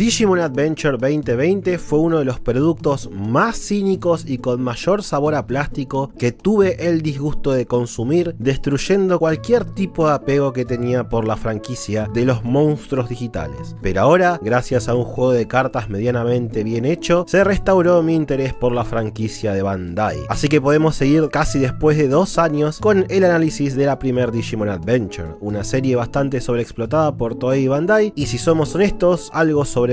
Digimon Adventure 2020 fue uno de los productos más cínicos y con mayor sabor a plástico que tuve el disgusto de consumir, destruyendo cualquier tipo de apego que tenía por la franquicia de los monstruos digitales. Pero ahora, gracias a un juego de cartas medianamente bien hecho, se restauró mi interés por la franquicia de Bandai. Así que podemos seguir casi después de 2 años con el análisis de la primer Digimon Adventure, una serie bastante sobreexplotada por Toei y Bandai, y si somos honestos, algo sobrevalorada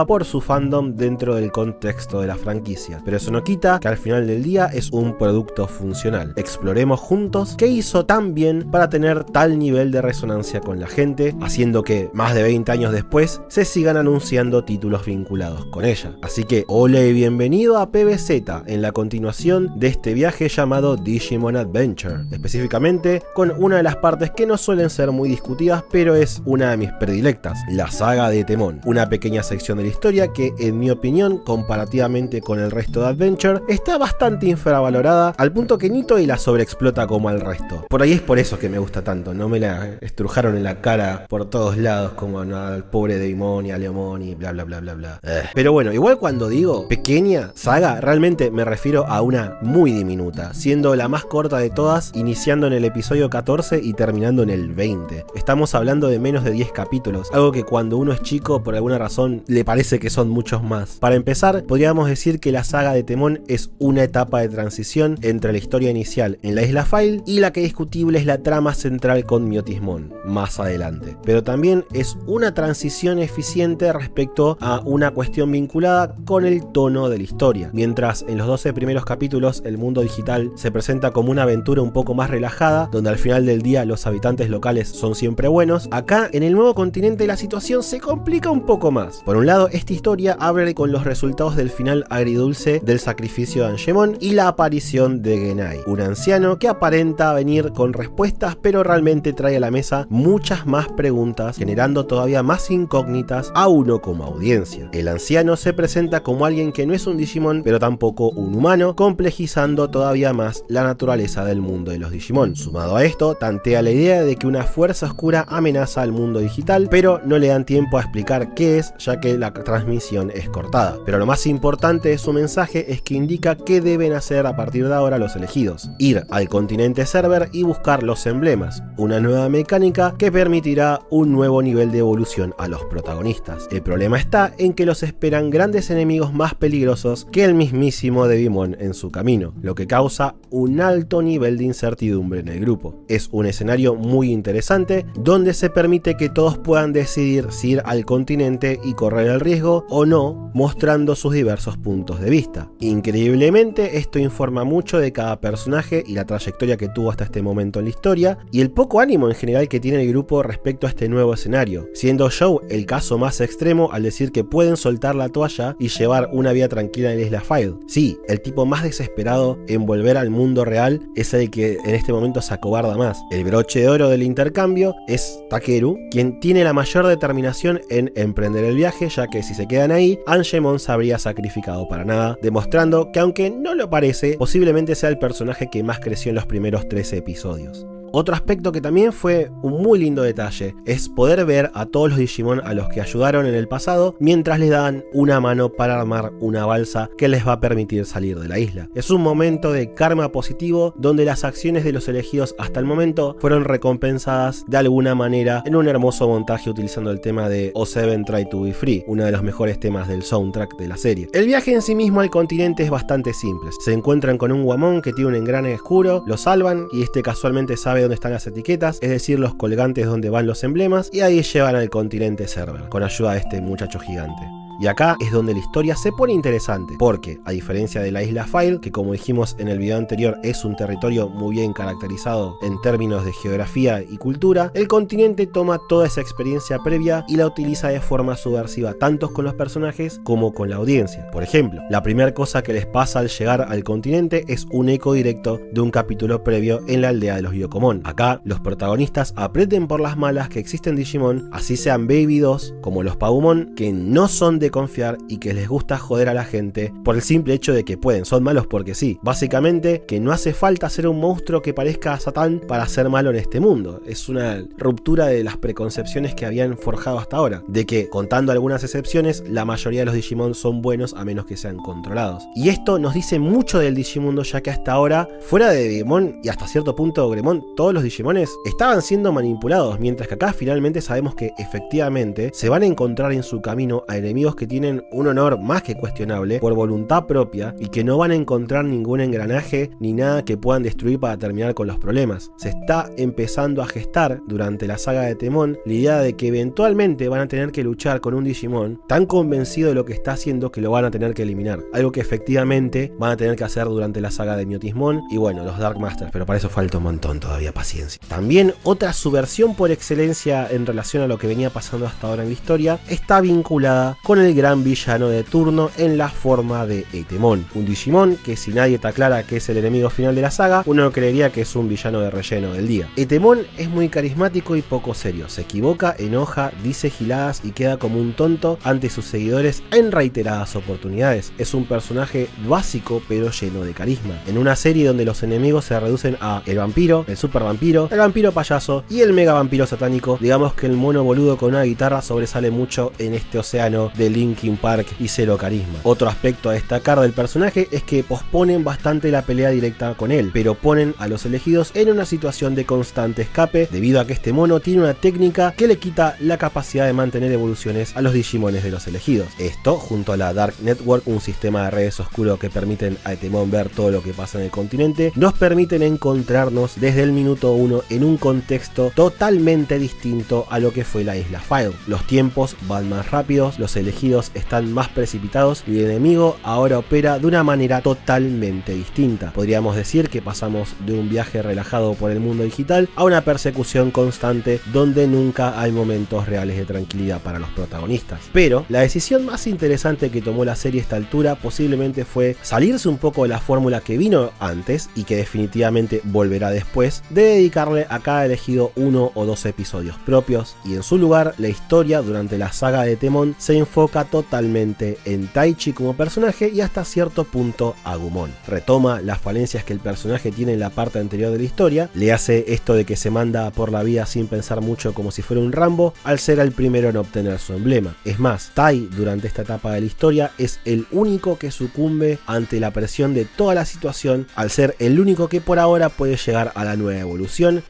por su fandom dentro del contexto de la franquicia. Pero eso no quita que al final del día es un producto funcional. Exploremos juntos qué hizo tan bien para tener tal nivel de resonancia con la gente, haciendo que más de 20 años después se sigan anunciando títulos vinculados con ella. Así que hola y bienvenido a PBZ en la continuación de este viaje llamado Digimon Adventure, específicamente con una de las partes que no suelen ser muy discutidas, pero es una de mis predilectas, la saga de Temon, una pequeña sección de la historia que, en mi opinión, comparativamente con el resto de Adventure, está bastante infravalorada al punto que ni Toei la sobreexplota como al resto. Por ahí es por eso que me gusta tanto, no me la estrujaron en la cara por todos lados como al pobre Deimon y a Leomon y bla bla bla bla bla. Pero bueno, igual cuando digo pequeña saga, realmente me refiero a una muy diminuta, siendo la más corta de todas, iniciando en el episodio 14 y terminando en el 20. Estamos hablando de menos de 10 capítulos, algo que cuando uno es chico por alguna razón le parece que son muchos más. Para empezar, podríamos decir que la saga de Temon es una etapa de transición entre la historia inicial en la isla File y la que discutible es la trama central con Myotismon, más adelante. Pero también es una transición eficiente respecto a una cuestión vinculada con el tono de la historia. Mientras en los 12 primeros capítulos el mundo digital se presenta como una aventura un poco más relajada, donde al final del día los habitantes locales son siempre buenos, acá en el nuevo continente la situación se complica un poco más. Por un lado, esta historia abre con los resultados del final agridulce del sacrificio de Angemon y la aparición de Genai, un anciano que aparenta venir con respuestas, pero realmente trae a la mesa muchas más preguntas, generando todavía más incógnitas a uno como audiencia. El anciano se presenta como alguien que no es un Digimon, pero tampoco un humano, complejizando todavía más la naturaleza del mundo de los Digimon. Sumado a esto, tantea la idea de que una fuerza oscura amenaza al mundo digital, pero no le dan tiempo a explicar qué es, ya que la transmisión es cortada. Pero lo más importante de su mensaje es que indica qué deben hacer a partir de ahora los elegidos: ir al continente server y buscar los emblemas, una nueva mecánica que permitirá un nuevo nivel de evolución a los protagonistas. El problema está en que los esperan grandes enemigos más peligrosos que el mismísimo Devimon en su camino, lo que causa un alto nivel de incertidumbre en el grupo. Es un escenario muy interesante donde se permite que todos puedan decidir si ir al continente y correr el riesgo o no, mostrando sus diversos puntos de vista. Increíblemente, esto informa mucho de cada personaje y la trayectoria que tuvo hasta este momento en la historia, y el poco ánimo en general que tiene el grupo respecto a este nuevo escenario, siendo Joe el caso más extremo al decir que pueden soltar la toalla y llevar una vida tranquila en la isla File. Sí, el tipo más desesperado en volver al mundo real es el que en este momento se acobarda más. El broche de oro del intercambio es Takeru, quien tiene la mayor determinación en emprender el viaje, ya que si se quedan ahí, Angemon se habría sacrificado para nada, demostrando que, aunque no lo parece, posiblemente sea el personaje que más creció en los primeros 13 episodios. Otro aspecto que también fue un muy lindo detalle es poder ver a todos los Digimon a los que ayudaron en el pasado mientras les dan una mano para armar una balsa que les va a permitir salir de la isla. Es un momento de karma positivo donde las acciones de los elegidos hasta el momento fueron recompensadas de alguna manera en un hermoso montaje utilizando el tema de O7 Try to Be Free, uno de los mejores temas del soundtrack de la serie. El viaje en sí mismo al continente es bastante simple. Se encuentran con un Guamon que tiene un engrane oscuro, lo salvan y este casualmente sabe dónde están las etiquetas, es decir, los colgantes donde van los emblemas, y ahí llevan al continente server, con ayuda de este muchacho gigante. Y acá es donde la historia se pone interesante, porque a diferencia de la isla File, que como dijimos en el video anterior es un territorio muy bien caracterizado en términos de geografía y cultura, el continente toma toda esa experiencia previa y la utiliza de forma subversiva tanto con los personajes como con la audiencia. Por ejemplo, la primera cosa que les pasa al llegar al continente es un eco directo de un capítulo previo en la aldea de los Byokomon. Acá los protagonistas aprenden por las malas que existen Digimon, así sean Baby 2 como los Pagumon, que no son de confiar y que les gusta joder a la gente por el simple hecho de que pueden, son malos porque sí. Básicamente que no hace falta ser un monstruo que parezca a Satán para ser malo en este mundo. Es una ruptura de las preconcepciones que habían forjado hasta ahora, de que, contando algunas excepciones, la mayoría de los Digimon son buenos a menos que sean controlados. Y esto nos dice mucho del Digimundo, ya que hasta ahora, fuera de Digimon y hasta cierto punto Gremon, todos los Digimones estaban siendo manipulados, mientras que acá finalmente sabemos que efectivamente se van a encontrar en su camino a enemigos que tienen un honor más que cuestionable por voluntad propia y que no van a encontrar ningún engranaje ni nada que puedan destruir para terminar con los problemas. Se está empezando a gestar durante la saga de Temon la idea de que eventualmente van a tener que luchar con un Digimon tan convencido de lo que está haciendo que lo van a tener que eliminar, algo que efectivamente van a tener que hacer durante la saga de Myotismon y bueno, los Dark Masters, pero para eso falta un montón todavía, paciencia. También otra subversión por excelencia en relación a lo que venía pasando hasta ahora en la historia está vinculada con el gran villano de turno en la forma de Etemon, un Digimon que, si nadie te aclara que es el enemigo final de la saga, uno creería que es un villano de relleno del día. Etemon es muy carismático y poco serio, se equivoca, enoja, dice giladas y queda como un tonto ante sus seguidores en reiteradas oportunidades. Es un personaje básico pero lleno de carisma, en una serie donde los enemigos se reducen a el vampiro, el super vampiro, el vampiro payaso y el mega vampiro satánico. Digamos que el mono boludo con una guitarra sobresale mucho en este océano de Linkin Park y cero carisma. Otro aspecto a destacar del personaje es que posponen bastante la pelea directa con él, pero ponen a los elegidos en una situación de constante escape debido a que este mono tiene una técnica que le quita la capacidad de mantener evoluciones a los Digimones de los elegidos. Esto, junto a la Dark Network, un sistema de redes oscuro que permiten a Etemon ver todo lo que pasa en el continente, nos permiten encontrarnos desde el minuto 1 en un contexto totalmente distinto a lo que fue la isla File. Los tiempos van más rápidos, los elegidos están más precipitados y el enemigo ahora opera de una manera totalmente distinta. Podríamos decir que pasamos de un viaje relajado por el mundo digital a una persecución constante donde nunca hay momentos reales de tranquilidad para los protagonistas. Pero la decisión más interesante que tomó la serie a esta altura posiblemente fue salirse un poco de la fórmula que vino antes y que definitivamente volverá después, de dedicarle a cada elegido uno o dos episodios propios, y en su lugar la historia durante la saga de Temon se enfoca totalmente en Taichi como personaje y hasta cierto punto Agumon. Retoma las falencias que el personaje tiene en la parte anterior de la historia, le hace esto de que se manda por la vida sin pensar mucho como si fuera un Rambo al ser el primero en obtener su emblema. Es más, Tai durante esta etapa de la historia es el único que sucumbe ante la presión de toda la situación al ser el único que por ahora puede llegar a la nueva evolución.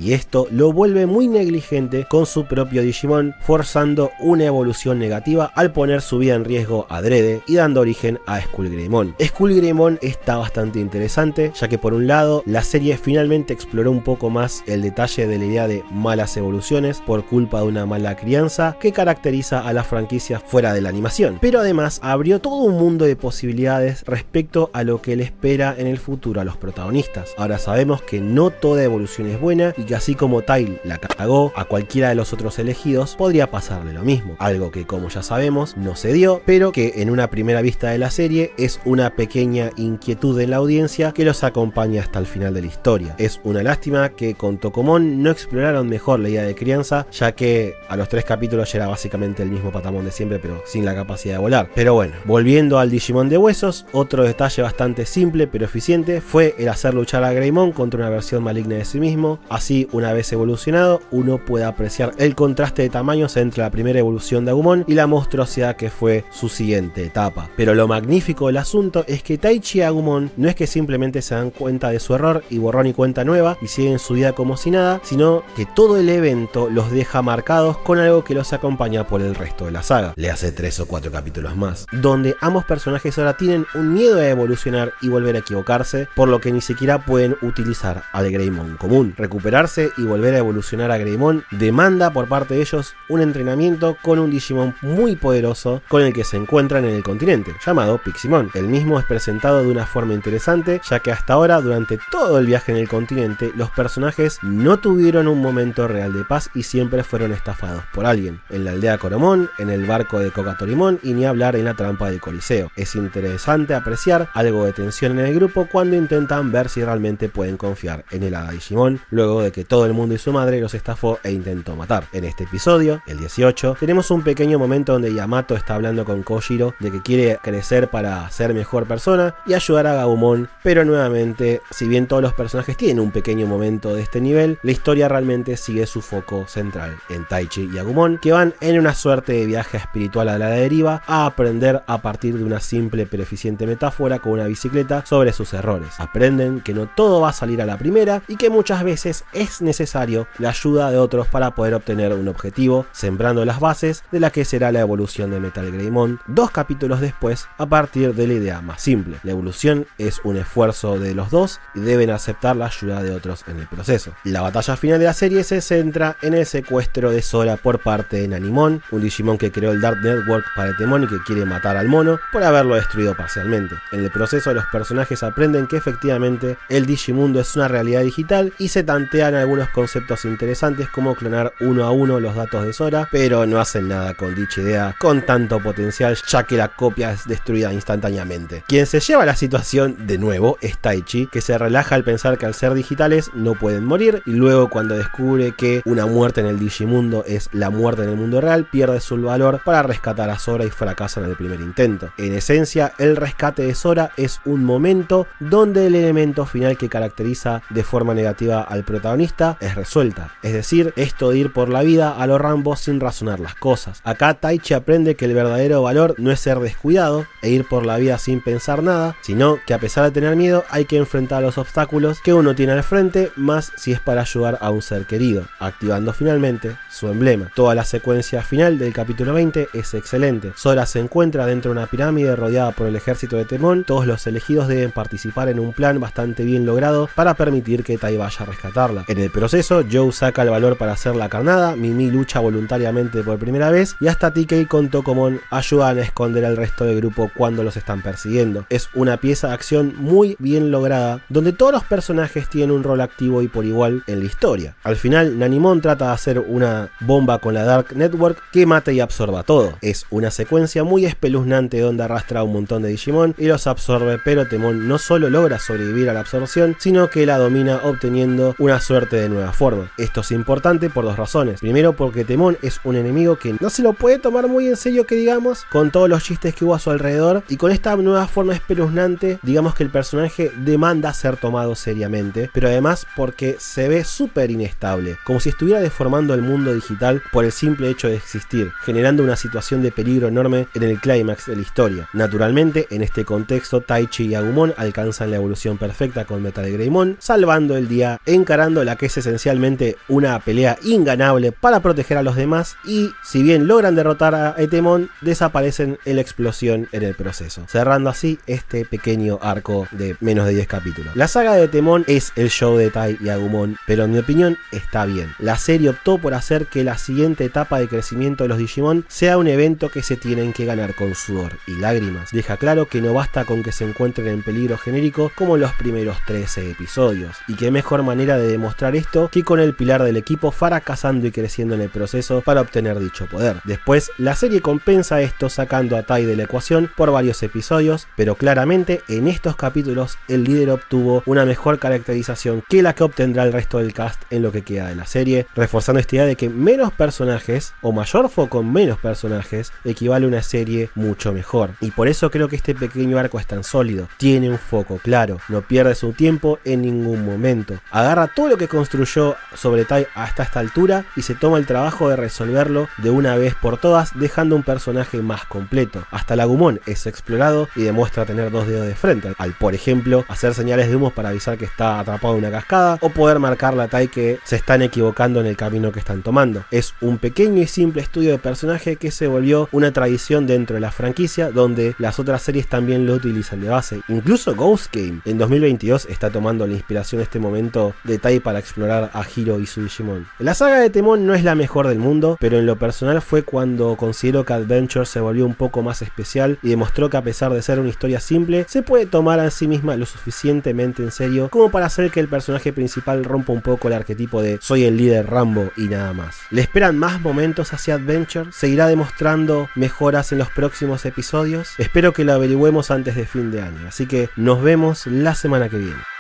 Y esto lo vuelve muy negligente con su propio Digimon, forzando una evolución negativa al poner su vida en riesgo adrede y dando origen a Skullgreymon. Skullgreymon está bastante interesante, ya que por un lado la serie finalmente exploró un poco más el detalle de la idea de malas evoluciones por culpa de una mala crianza que caracteriza a la franquicia fuera de la animación, pero además abrió todo un mundo de posibilidades respecto a lo que le espera en el futuro a los protagonistas. Ahora sabemos que no toda evolución es buena y que así como Tai la cagó, a cualquiera de los otros elegidos podría pasarle lo mismo, algo que, como ya sabemos, no se dio, pero que en una primera vista de la serie es una pequeña inquietud en la audiencia que los acompaña hasta el final de la historia. Es una lástima que con Tokomon no exploraron mejor la idea de crianza, ya que a los 3 capítulos ya era básicamente el mismo Patamon de siempre, pero sin la capacidad de volar. Pero bueno, volviendo al Digimon de huesos, otro detalle bastante simple pero eficiente fue el hacer luchar a Greymon contra una versión maligna de sí mismo. Así, una vez evolucionado, uno puede apreciar el contraste de tamaños entre la primera evolución de Agumon y la monstruosidad que fue su siguiente etapa. Pero lo magnífico del asunto es que Taichi y Agumon no es que simplemente se dan cuenta de su error y borrón y cuenta nueva y siguen su vida como si nada, sino que todo el evento los deja marcados con algo que los acompaña por el resto de la saga. Le hace 3 o 4 capítulos más, donde ambos personajes ahora tienen un miedo a evolucionar y volver a equivocarse, por lo que ni siquiera pueden utilizar al Greymon común. Recuperarse recuperarse y volver a evolucionar a Greymon, demanda por parte de ellos un entrenamiento con un Digimon muy poderoso con el que se encuentran en el continente, llamado Piximon. El mismo es presentado de una forma interesante, ya que hasta ahora, durante todo el viaje en el continente, los personajes no tuvieron un momento real de paz y siempre fueron estafados por alguien. En la aldea Coromon, en el barco de Kokatorimon y ni hablar en la trampa del Coliseo. Es interesante apreciar algo de tensión en el grupo cuando intentan ver si realmente pueden confiar en el Hada Digimon, luego de que todo el mundo y su madre los estafó e intentó matar. En este episodio, el 18, tenemos un pequeño momento donde Yamato está hablando con Kojiro de que quiere crecer para ser mejor persona y ayudar a Agumon, pero nuevamente, si bien todos los personajes tienen un pequeño momento de este nivel, la historia realmente sigue su foco central en Taichi y Agumon, que van en una suerte de viaje espiritual a la deriva a aprender a partir de una simple pero eficiente metáfora con una bicicleta sobre sus errores. Aprenden que no todo va a salir a la primera y que muchas veces es necesario la ayuda de otros para poder obtener un objetivo, sembrando las bases de la que será la evolución de Metal Greymon 2 capítulos después, a partir de la idea más simple. La evolución es un esfuerzo de los dos y deben aceptar la ayuda de otros en el proceso. La batalla final de la serie se centra en el secuestro de Sora por parte de Nanimon, un Digimon que creó el Dark Network para Etemon y que quiere matar al mono por haberlo destruido parcialmente. En el proceso, los personajes aprenden que efectivamente el Digimundo es una realidad digital y se tantean algunos conceptos interesantes como clonar uno a uno los datos de Sora, pero no hacen nada con dicha idea con tanto potencial, ya que la copia es destruida instantáneamente. Quien se lleva la situación de nuevo es Taichi, que se relaja al pensar que al ser digitales no pueden morir, y luego cuando descubre que una muerte en el Digimundo es la muerte en el mundo real, pierde su valor para rescatar a Sora y fracasa en el primer intento. En esencia, el rescate de Sora es un momento donde el elemento final que caracteriza de forma negativa al protagonista es resuelta, es decir, esto de ir por la vida a lo Rambo sin razonar las cosas. Acá Taichi aprende que el verdadero valor no es ser descuidado e ir por la vida sin pensar nada, sino que a pesar de tener miedo hay que enfrentar los obstáculos que uno tiene al frente, más si es para ayudar a un ser querido, activando finalmente su emblema. Toda la secuencia final del capítulo 20 es excelente. Sora se encuentra dentro de una pirámide rodeada por el ejército de Etemon. Todos los elegidos deben participar en un plan bastante bien logrado para permitir que Tai vaya a rescatarla. En el proceso, Joe saca el valor para hacer la carnada, Mimi lucha voluntariamente por primera vez y hasta TK con Tokomon ayudan a esconder al resto del grupo cuando los están persiguiendo. Es una pieza de acción muy bien lograda, donde todos los personajes tienen un rol activo y por igual en la historia. Al final, Nanimon trata de hacer una bomba con la Dark Network que mata y absorba todo. Es una secuencia muy espeluznante donde arrastra a un montón de Digimon y los absorbe, pero Temon no solo logra sobrevivir a la absorción, sino que la domina obteniendo una suerte de nueva forma. Esto es importante por dos razones. Primero, porque Temon es un enemigo que no se lo puede tomar muy en serio, que digamos, con todos los chistes que hubo a su alrededor, y con esta nueva forma espeluznante, digamos que el personaje demanda ser tomado seriamente, pero además porque se ve súper inestable, como si estuviera deformando el mundo digital por el simple hecho de existir, generando una situación de peligro enorme en el clímax de la historia. Naturalmente, en este contexto, Taichi y Agumon alcanzan la evolución perfecta con Metal Greymon, salvando el día, encarando la que es esencialmente una pelea inganable para proteger a los demás, y si bien logran derrotar a Etemon, desaparecen en la explosión en el proceso, cerrando así este pequeño arco de menos de 10 capítulos. La saga de Etemon es el show de Tai y Agumon, pero en mi opinión está bien. La serie optó por hacer que la siguiente etapa de crecimiento de los Digimon sea un evento que se tienen que ganar con sudor y lágrimas. Deja claro que no basta con que se encuentren en peligro genérico como en los primeros 13 episodios, y qué mejor manera de demostrar esto que con el pilar del equipo fracasando y creciendo en el proceso para obtener dicho poder. Después, la serie compensa esto sacando a Tai de la ecuación por varios episodios, pero claramente en estos capítulos el líder obtuvo una mejor caracterización que la que obtendrá el resto del cast en lo que queda de la serie, reforzando esta idea de que menos personajes o mayor foco en menos personajes equivale a una serie mucho mejor. Y por eso creo que este pequeño arco es tan sólido, tiene un foco claro, no pierde su tiempo en ningún momento, agarra todo lo que construyó sobre Tai hasta esta altura y se toma el trabajo de resolverlo de una vez por todas, dejando un personaje más completo. Hasta el Agumon es explorado y demuestra tener dos dedos de frente, al por ejemplo hacer señales de humo para avisar que está atrapado en una cascada, o poder marcarle a Tai que se están equivocando en el camino que están tomando. Es un pequeño y simple estudio de personaje que se volvió una tradición dentro de la franquicia, donde las otras series también lo utilizan de base. Incluso Ghost Game en 2022 está tomando la inspiración de este momento de Tai para explorar a Hiro y su Digimon. La saga de Temon no es la mejor del mundo, pero en lo personal fue cuando considero que Adventure se volvió un poco más especial y demostró que a pesar de ser una historia simple, se puede tomar a sí misma lo suficientemente en serio como para hacer que el personaje principal rompa un poco el arquetipo de soy el líder Rambo y nada más. ¿Le esperan más momentos hacia Adventure? ¿Seguirá demostrando mejoras en los próximos episodios? Espero que lo averigüemos antes de fin de año, así que nos vemos la semana que viene.